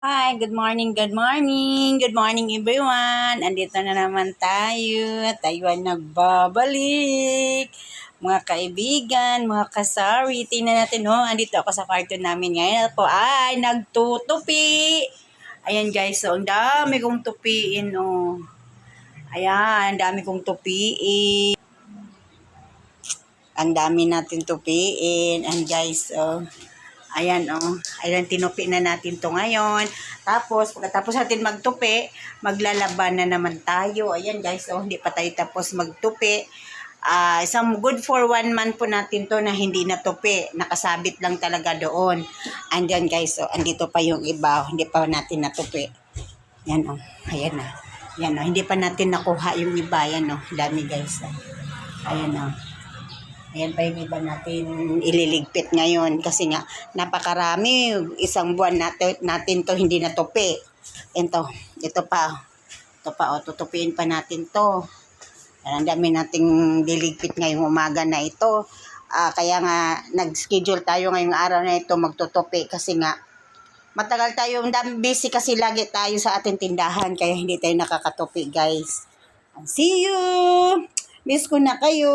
Hi, good morning, good morning. Good morning everyone. Andito na naman tayo. Tayo ay nagbabalik. Mga kaibigan, mga kasari. Tingnan natin, oh. Andito ako sa kwarto namin ngayon. Ako ay nagtutupi. Ayan guys, so ang dami kong tupiin, oh. Ayan, ang dami kong tupiin. Ang dami natin tupiin. And guys, oh. Ayan, oh. Ayan, tinupi na natin to ngayon. Tapos, pagkatapos natin magtupi, maglalaban na naman tayo. Ayan, guys, oh. Hindi pa tayo tapos magtupi. Isang good for 1 month po natin to na hindi natupi. Nakasabit lang talaga doon. And then, guys, oh. Andito pa yung iba. Oh. Hindi pa natin natupi. Ayan, oh. Ayan na. Ayan, oh. Hindi pa natin nakuha yung iba. Ayan, oh. Dami, guys. Oh. Ayan, oh. Ayan pa yung iba natin ililigpit ngayon kasi nga napakarami. Isang buwan natin to hindi natupi. Ito pa. Ito pa, o, tutupiin pa natin to. Ang dami nating liligpit ngayong umaga na ito. Kaya nga nag-schedule tayo ngayong araw na ito magtutupi kasi nga matagal tayo, busy kasi lagi tayo sa ating tindahan kaya hindi tayo nakakatupi, guys. See you! Miss ko na kayo.